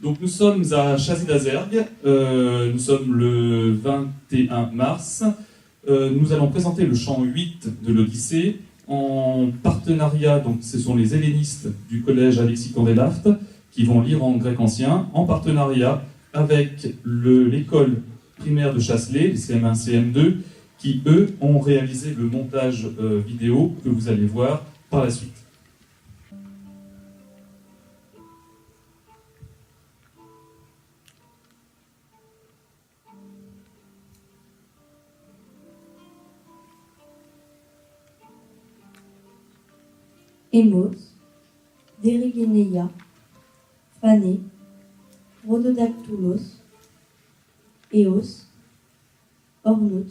Donc nous sommes à Chassis-d'Azergues, nous sommes le 21 mars. Nous allons présenter le chant 8 de l'Odyssée en partenariat, donc ce sont les hellénistes du collège Alexis Candelaft qui vont lire en grec ancien, en partenariat avec l'école primaire de Chasselet, les CM1, CM2, qui eux ont réalisé le montage vidéo que vous allez voir par la suite. Hémos, Derigeneia, Phané, Rhododactylos, Eos, Ornout,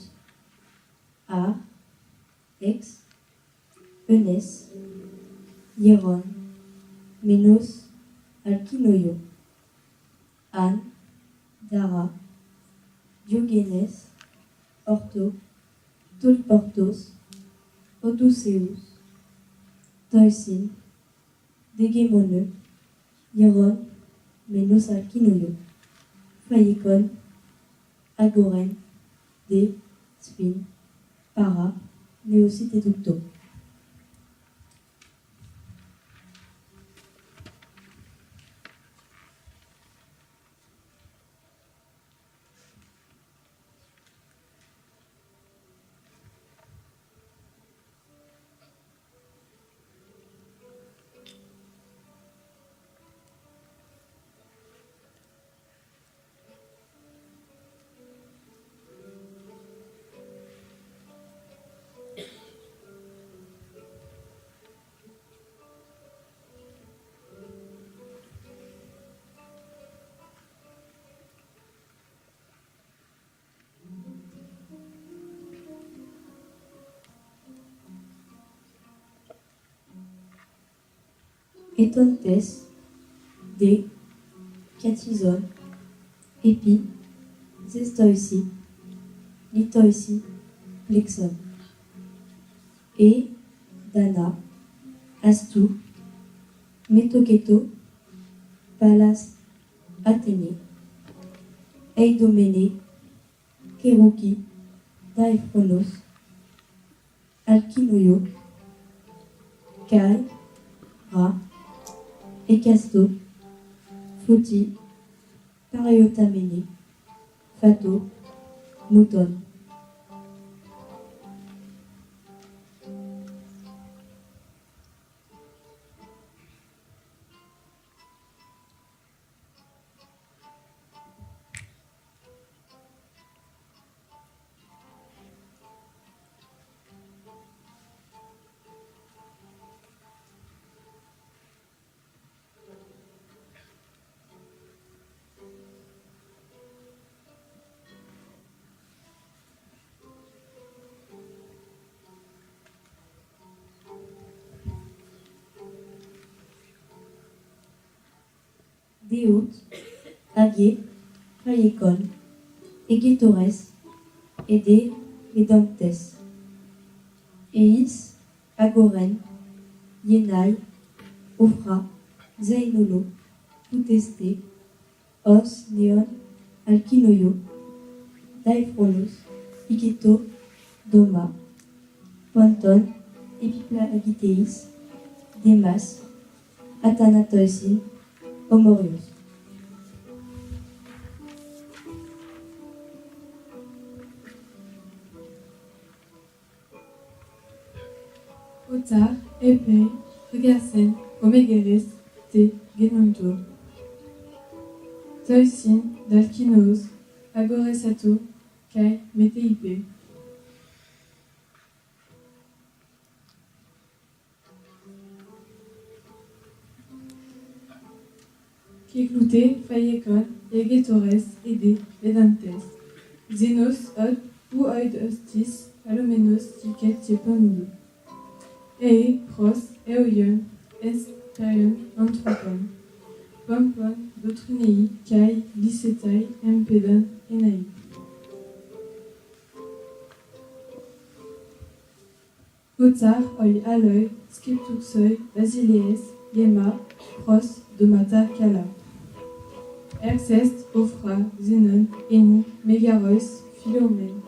Ar, Ex, Eunès, Hieron, Ménos, Alkinoio, Anne, Dara, Diogénès, Ortho, Toliportos, Odysseus, Toisin, Dégémoneux, Hieron, Ménos Alkinoio, Phaïkon, Agoren, Dé, Spin, Para, Néocyte et Ducto. Étontes, Dé, Catizone, Épi, Zestoici, Litoici, Plexon, Et, Dana, Astou, Métoketo, Pallas, Athénée, Eidoménée, Kérouki, Daephronos, Alkinoio, Kai, Ra, Ecasto, Foti, Paraiotaménée, Fato, Mouton. Déout, Agué, Phaïkon, Eguetores, Ede, Medantes, Eis, Agoren, Yenai, Ophra, Zainolo, Poutesté, Os, Néon, Alkinoio, Daephronos, Iketo, Doma, Ponton, Epiplagiteis, Demas, Athanatoisin, Homorios. Otar, Epei, Regasen, Omegeres, Te, Genonto. Toisin, Dalkinoos, Agoresato, Kai, Meteipe. Kikloute, Phaïkon, Eguetores, Ede, Vedantes. Xenos, Od, ou Oid Hostis, Alomenos, Tiket, Tieponulu. Pros, Eoion, Esperion, Anthropon. Pompon, Botrunei, Kai, Lycetai, Empedon, Enai. Otar, Oi, Aloi, Skeptuxoi, Basilees, Yema, Pros, Domata, Kala. Erceste, Ophra, Zénon, Énie, Mégaros, Philomène.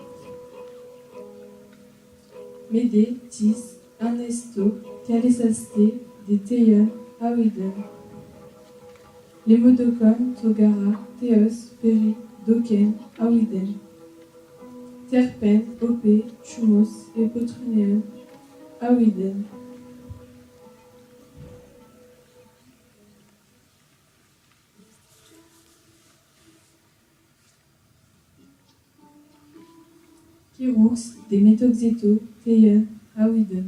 Médée, Tis, Ernesto, Calésasté, des Théion, Aouiden. Les Modocom, Togara, Théos, Péri, Doken, Aouiden. Terpen, Opé, Chumos et Potrunéon, Aouiden. Kiroux, des Métoxéto, Théion, Aouiden.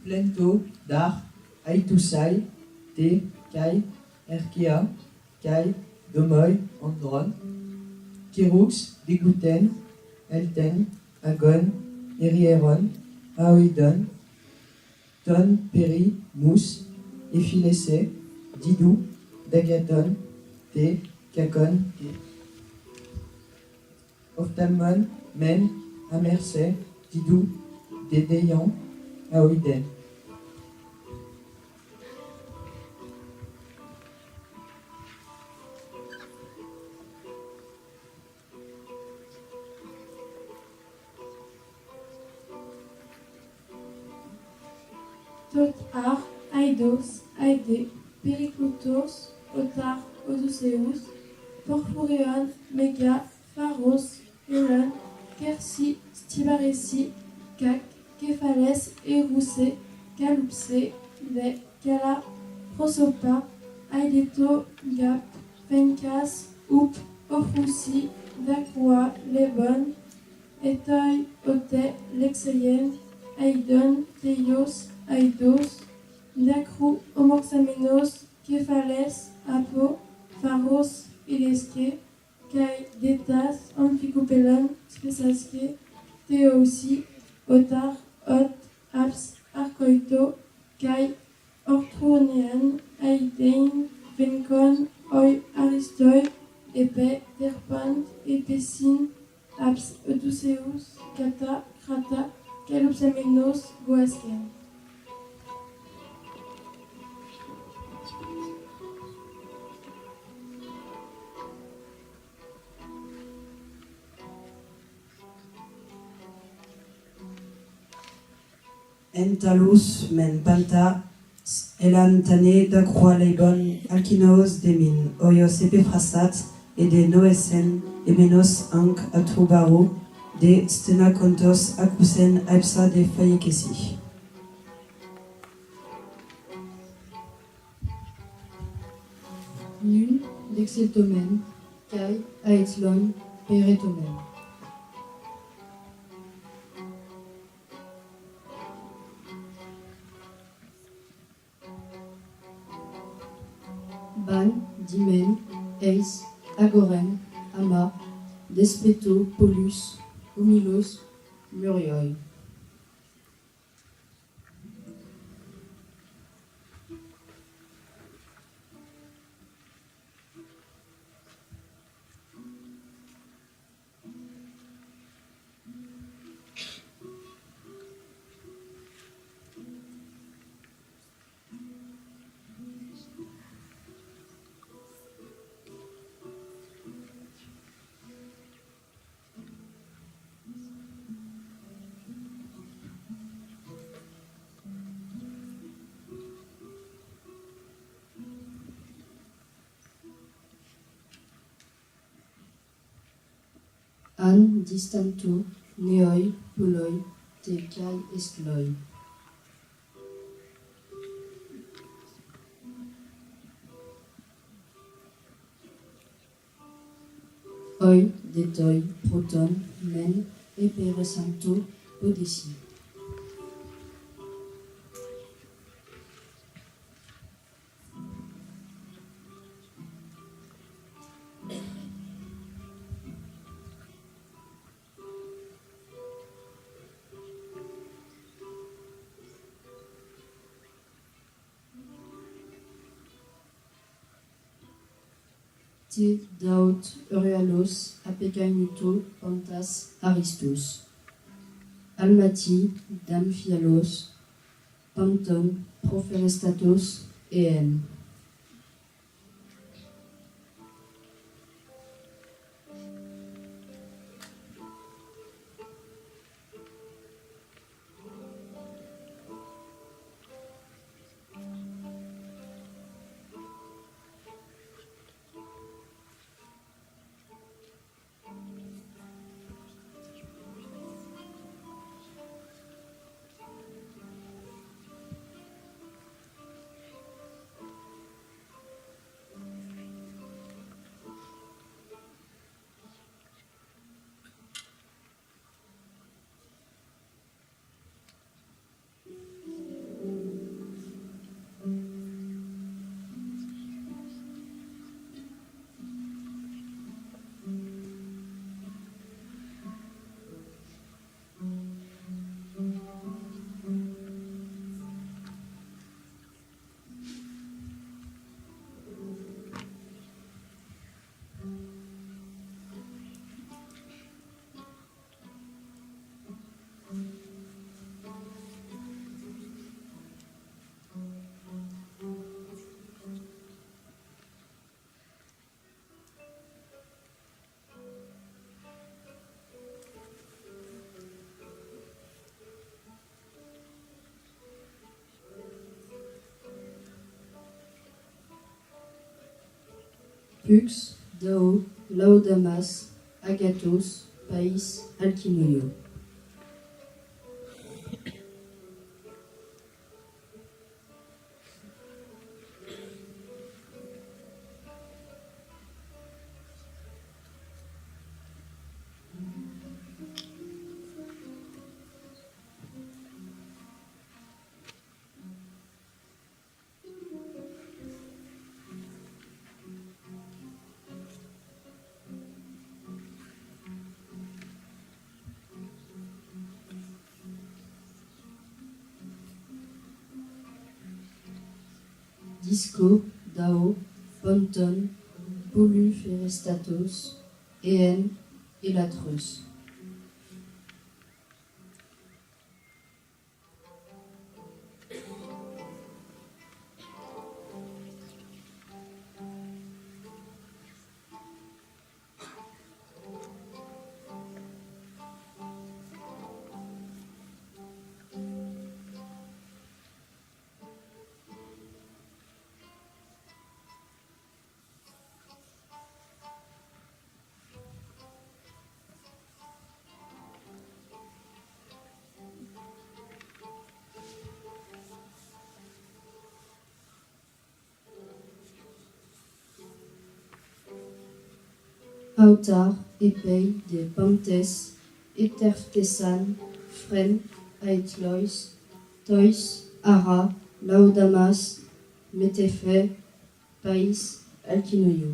Plento, Dar, Aïtoussaï, Té, Kai, Erkea, Kai, Domoy, Andron, Kiroux, Dégouten, Elten, Agon, Erieron, Aoidon, Ton, Péri, Mousse, Ephilessé, Didou, Dagaton, Té, Kakon, Té. Ophtalmon, Men, Amersé, Didou, Dédéyan, Aoiden. Tot Ar, Aidos, Aide, Pericloutos, Otar, Odysseus, Porphyrion, Méga, Pharos, Elon, Kersi, Stibaresi, Cac, Képhales, Éroussé, Calypsé, Lé, Cala, Prosopa, Aideto, Gap, Fencas, Oup, Ophroussi, Dacroa, Lebon, Etoy, Oté, Lexeyen, Aidon, Teios, Aidos, Dacrou, Homoxamenos, Képhales, Apo, Pharos, Ilesque, Kai, Détas, Amphicoupelon, Spessaske, Théosi, Otar, Ot, Aps, Arcoito, Kai, Orthronéan, Aïdein, Vencon, Oi, Aristoi, Épée, Terpante, Épécine, Aps, Odysseus, Kata, Krata, Calopsamenos, Goasken. Entalus, men panta, elan tane dacroa leibon, alkinaos demin, oios epephrasat, et de noesen, emenos anc atrubaro, de stenacontos acousen aipsa de fayekesi. Nun, dexeltomen, kai, aetlon, peretomen. Ban, Dimen, Eis, Agoren, Ama, Despeto, Polus, Homilos, Murioi. An, distanto, neoi, poloi, te kai estloi. Oi, detoi, proton, men, eperesanto, podesi. Te, daut, eurealos, apekainito, pantas, aristos. Almati, damphialos, Panton, Proferestatos et N. Pux, Dao, Laodamas, Agathos, Pais, Alkinoio. Disco, Dao, Ponton, Poluferestatos, En, Elatreus. Autar, Epei, de Pantes, Eterftesan, Fren, Aetlois, Tois, Ara, Laodamas, Metefe, Pais, Alkinoio.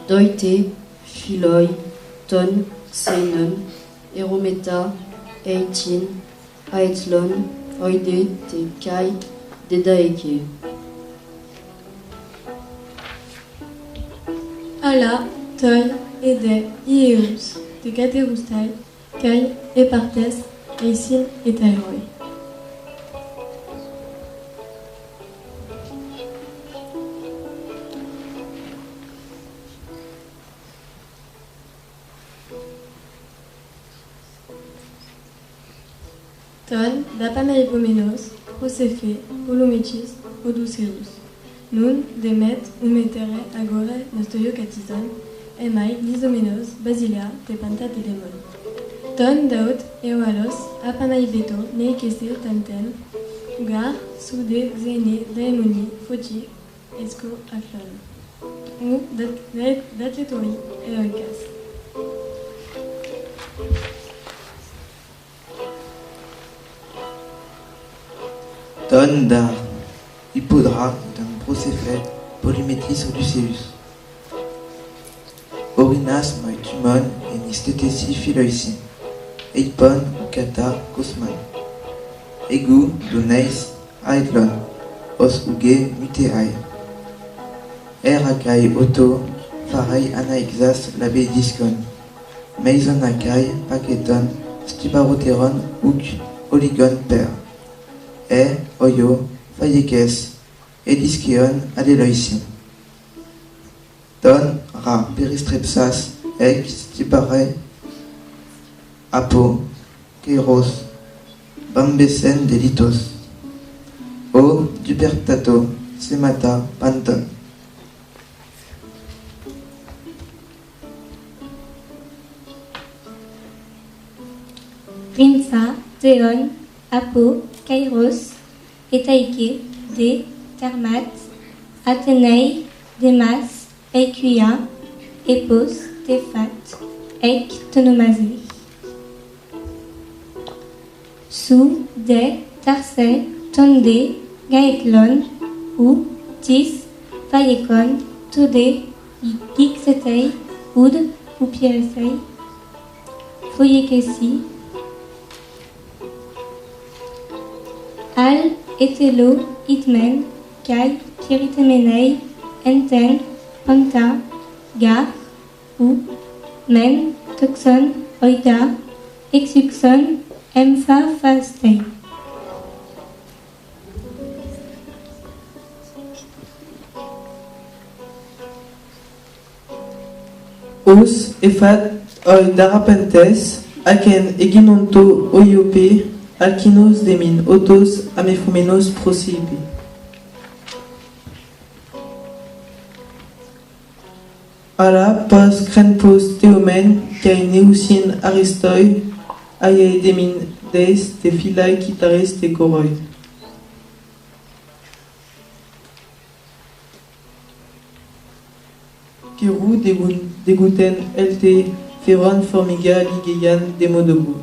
Doite, Philoi, Ton, Seinon, Erometa, Eitin, Aetlon, Oide, Te Kai, Dedaeke. Ala, Toi, Ede, Ieus, de Gaterustai, Kai, Epartes, Eisin et Tairoi. Ton, Dapamaipomenos, Prosefe, Polometis, Odouseus. Nun, Demet, Umetere, Agore, Nostoio Catizon, Emai, Lisomenos, Basilea, Tepanta Telemon. Ton, Daot, Eoalos, Apamaibeto, Neikese, Tanten, Ugar, Soude, Zene, Daemoni, Foti, Esco, Aflon. Ou, Datletori, Eoikas. Ton dar, Hippodra, d'un Procéphet, Polymétis Odysseus. Orinas Moitumon et Nistetesi Philoisin. Eipon, Kata, Cosman. egu duneis aetlon, os uge muteai. Akai auto, farei anaexas labe discon. Maison akai paketon, stiparoteron uk oligon per. Oyo, fayekes, ediskeon adeloisin. Ton ra peristrepsas, ek stipare, apo, kairos, bambesen delitos. O dupertato, semata, panton. Rinsa, Theon, Apo, Kairos, Etaike, De, Termat, Athénei, Demas, Eikuia, Epos, Téphat, Ek, Tonomazé. Sou, De, Tarsais, Tonde, Gaetlon, Ou, Tis, Phaékon, Todé, Ixetei, Oud, ou Pierresei, Foyekesi, Al, Etelo, Itmen, Kai, Kiritemenei, Enten, Panta, Gar, Ou, Men, Toxon, Oida, Exuxon, Empha, Fastei. Os, Efat, Oi Darapentes, Aken, Eginonto, Oiope, Alkinos, Demin, Otos, Amefomenos, Prosibi. Ala, Pos, Krenpos, Theomen, Kai, Neusin, Aristoi, Aye, Demin, Deis, Te Filai, Kitaris, Te Koroi. Kirou, Degouten, Lt, Feron, Formiga, Ligeyan, Demodogu.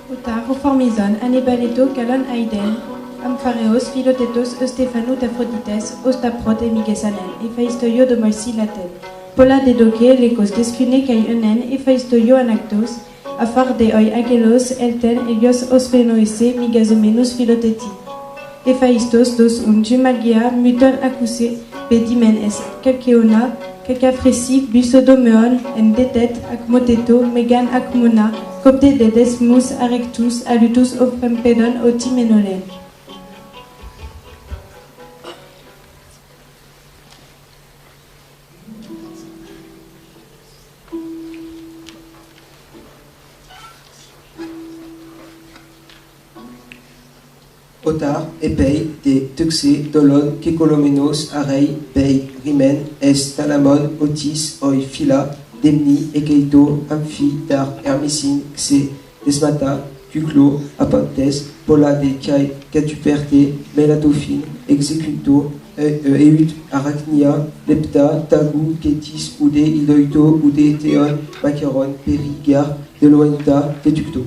Utar, Formizon, Anebaleto, Calon Aiden, Amphareos, Philotetos, Eustéphanou, Aphroditès, Ostaprot et Migesanen, Ephaistoio de Moïsi Laten, Pola Dedoke, Lekos, Descune, Kai Enen, Ephaistoio Anactos, Afar de Oi Agelos, Elten, Elios, Osphenoese, Migazomenus, Philoteti, Ephaistos, Dos Jumagia, Muton Acuse, Bedimen es, Calceona, Cacafresi, Busodomeon, Endetet, Acmoteto, Megan Acmona, Copte de Desmus, Arectus, Alutus, Ophempedon, Otimenolen. Otar, Epei, De, Tuxe, Dolon, Kekolomenos, Arei, Bei, Rimen, Es, Talamon, Otis, Oi, Phila, Demni, Ekeito, Amphi, Dar, Hermicine, Xe, Desmata, Cuclo, Apantes, Pola, De, Kai, Catuperte, Melatophine, Executo, Eut, Arachnia, Lepta, Tagu, Ketis, Ude, Idoito, Ude, Theon, Macaron, Peri, Gar, Deloenta, Ketucto.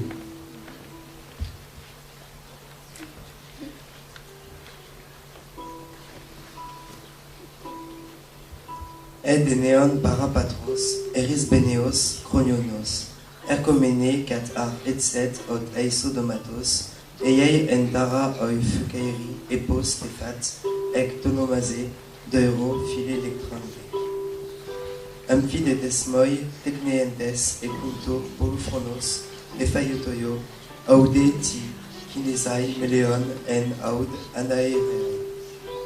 Edeneon parapatros, Erisbeneos, Chronionos, Ercomene, cat ar etset, ot eisodomatos, Eiei entara oi fucairi, epos tefat, ec tonomase, deuro, file electronde. Amphi de desmoi, tecneentes, ecunto, polufronos, efaiutoyo, aude ti, kinesai, meleon, en aud, anaere,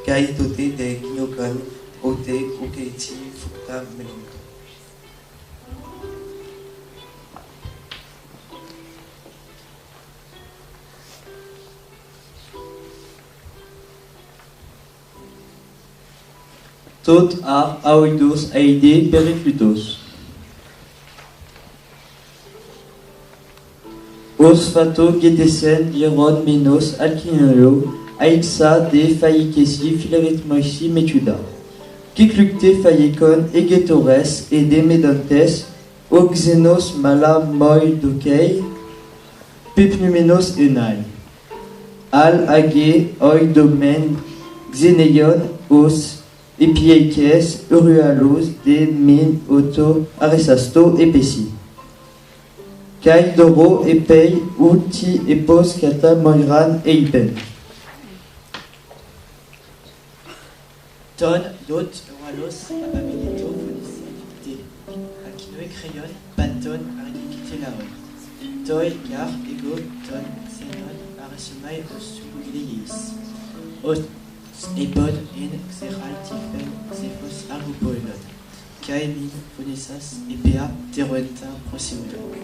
caitote de gnocon, ote, ukeiti, fukta, melonto. Tot ar aoidos aide periclutos. Os fato gedesen, Hieron, Minos, Alkinolo, Ailsa de faikesi filaritmoisi metuda. Kiklucte faikon egetores et de medontes, oxenos mala moi dokei, pepnumenos enai. Al age oi domen xeneion os epiekes urualos de min auto aresasto epesi. Kai doro epei uti epos kata moiran eipen. Ton, dot, walos, abameneto, fonisite, akinoe crayon, panton, aridicite laoi. Toi, gar, ego, ton, xenon, aresumai, osuguleis. Os, ebon, en, xeral, tifen, xefos, argupoelon. Kai, min, fonisas, epea, teruenta, proseudon.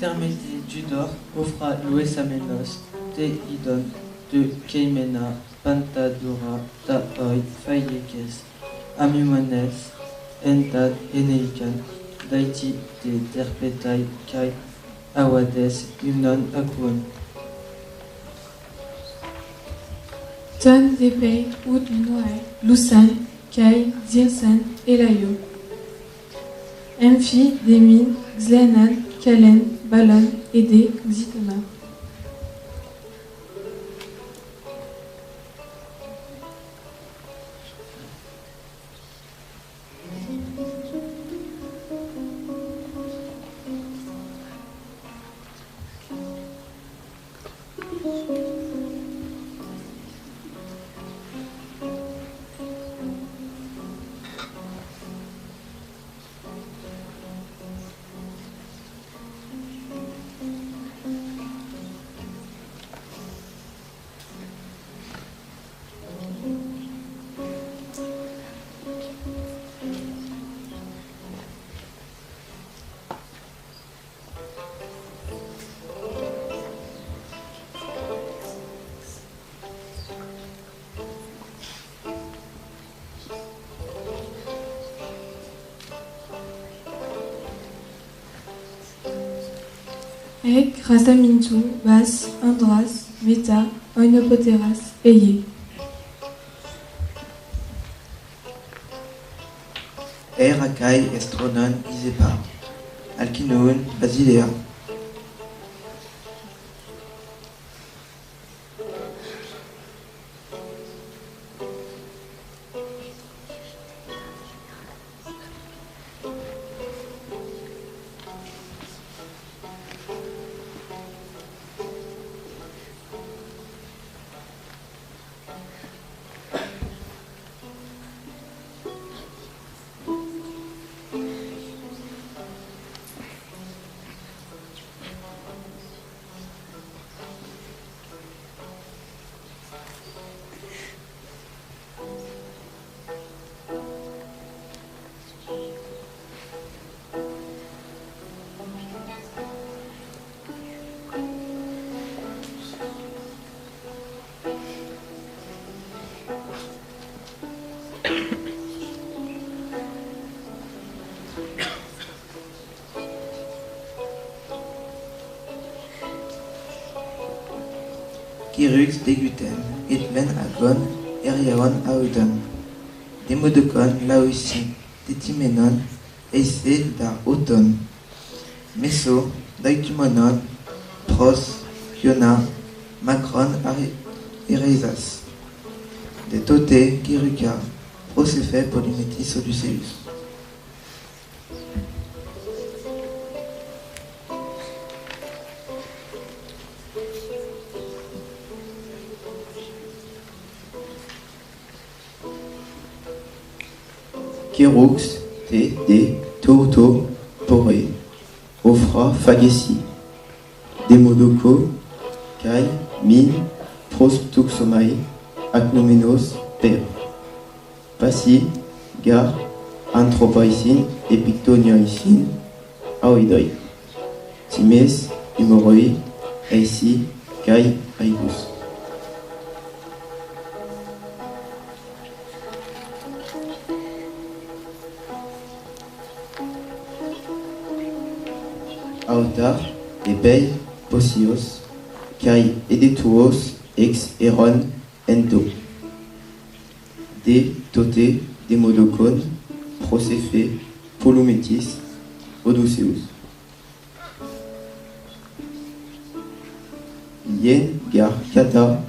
Termete Judor, Ofra Luesamenos, Te Idon, De Keimena, Pantadura, Taoi, Fayekes, Amumones, Entad, Eneikan, Daiti, De Terpetai, Kai, Awades, Unon, Akuon. Ton, Depei, Ud, Noai, Lusan, Kai, Zirsan, Elayo. Amphi, Demin, Xlenan, Kalen, Balon, Ede, Xitema. Ek, Rasamintu, Bas, Andras, Meta, Oinopoteras, Eye. Akai, Estronon, Isepa, Alkinoon, Basilea. Kirux deguten, Etmen agon, Eriaon audon. Demodocon laosi, Tetimenon, Eise dar auton. Meso, Daitumonon, Pros, Fiona, Macron Ereisas. De Tote, Kiruka, Prosefe Polymétis Odysseus. Kirux, Te, De, Toto, Poré, Ofra, Fagesi, Demodoko, Kai, Min, Prostuxomai, Acnomenos, Per, Passi, Gar, Anthropoicin, Epictonioicin, Aoidoi, Times, Humoroi, Aisi, Kai, Aibus. Aotar, Ebei, Posios, Kai Edetuos, Ex Eron, Ento. De Tote, Demodocon, Prosefe, Polumetis, Odysseus. Yen, Gar, Kata,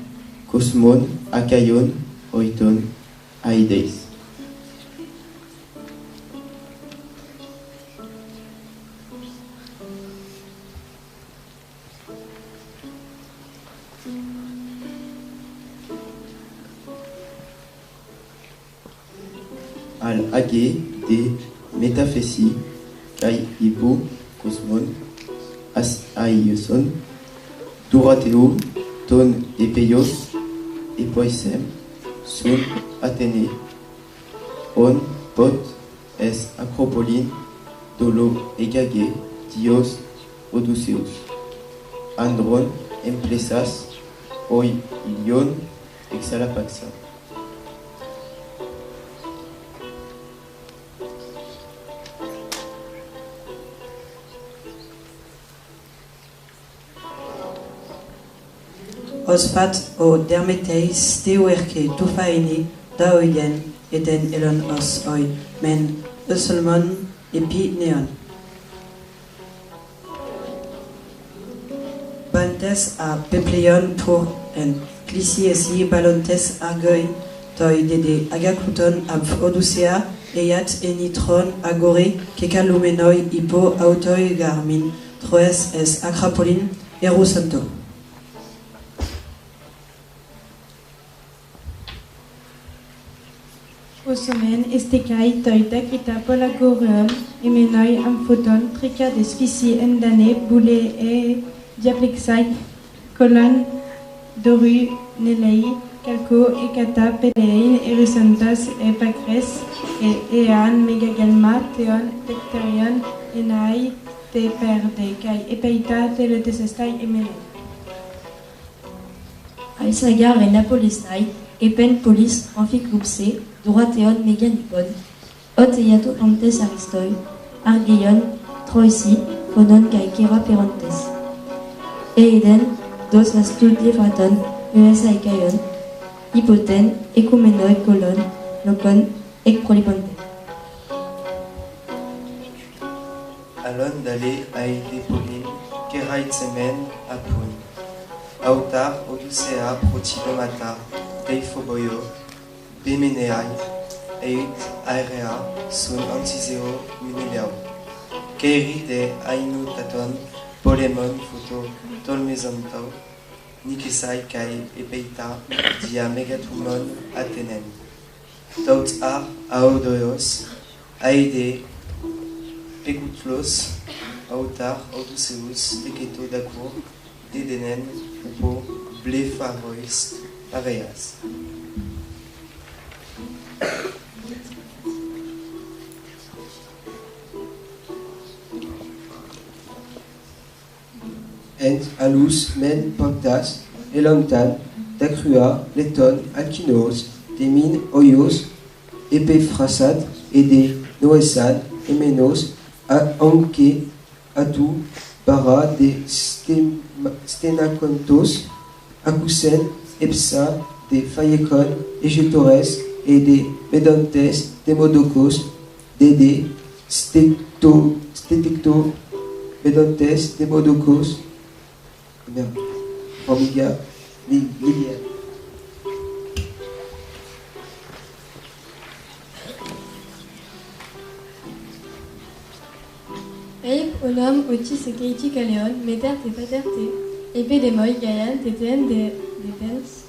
Cosmon, Akaion, Oiton, Aideis. Al Age de Metaphési, Kai Hippo, Cosmon, As Aioson, Dorateo, Ton Epeios, Epoisem, Sun Athénée, On Pot, Es Acropoline, Dolo Egage, Dios Odysseus, Andron, Emplesas, Oi Ilion, Exalapaxa. Osfat o dermeteis teoerke tufaini daoyen eden elon os oi men euselmon epi neon. Bantes a pepleon pour en clisiesi balontes argoi toi dede agakuton ab odusea eiat enitron agore kekalumenoi hippo autoi garmin troes es acrapolin erusanto. Osomen estekai toi dakrita polagoreum emenoi amphoton trica des fisi endane boule e diaplexai colon doru nelei calco ekata pelein erusantos e pacres e ean megagalma theon tecterion enai te perde kai epeita te le desestai emene. Aisagar et Napolisnai, Epen Polis, Amphicoupse, Doratheon Meganipon, Oteiato Antes Aristoi, Argeion, Troisi, Phonon Kaikera Perontes. Eiden, Dos Astudie Fraton, Uesa Ekaion, Hypoten, Ecumenoi Colon, Locon, Ecproliponte. Alon Dale Aide Pauline, Keraitsemen, Apun. Aotar, Odusea, Protilomata, Deifoboyo, Bemeneai, Eut, Aerea, Sun Antiseo, Muneleo. Keiri de Ainu Taton, Polemon, Photo, Tolmezonto, Nikesai Kai, Epeita, Dia Megatumon, Athenen. Taut Ar, Aodoios, Aide, Pegutlos, Aotar, Odysseus, Eketo Dacour, Dedenen, Upo, Blepharois, Areas. Ent, Alus, Men, Pantas, Elantan, Dacrua, Leton, Alkinos, Demin, Oios, Epephrasat, Ede, Noesan, Emenos, Anke, Atu, Bara, de Stenacontos, Akusen, Epsa, de Phaécon, Egetores, et de Medontes, Demodocos, Dede, Stetecto, Medontes, Demodocos, merde, Formiga, Lilia. Eip onum otis et keiti kaleon, meter te pater te, epe de moi gaian, te ten de pens,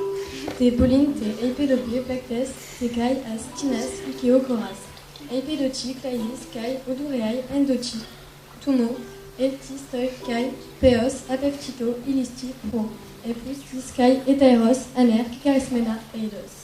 te polin te eipe dope pactes, te kai as tinas, ikeo coras, eipe doci, clainis, kai, odureai, endoci, tumo, eltis, toi, kai, peos, apeptito, ilisti, pro, epustis, kai, etaeros, aner, charismena, eidos.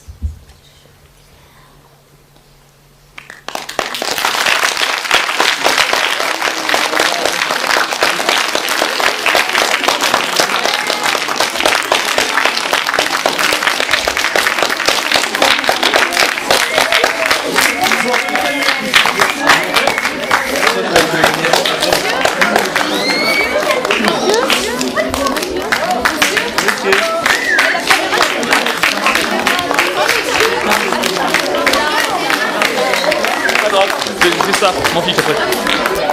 ça, m'en fiche après.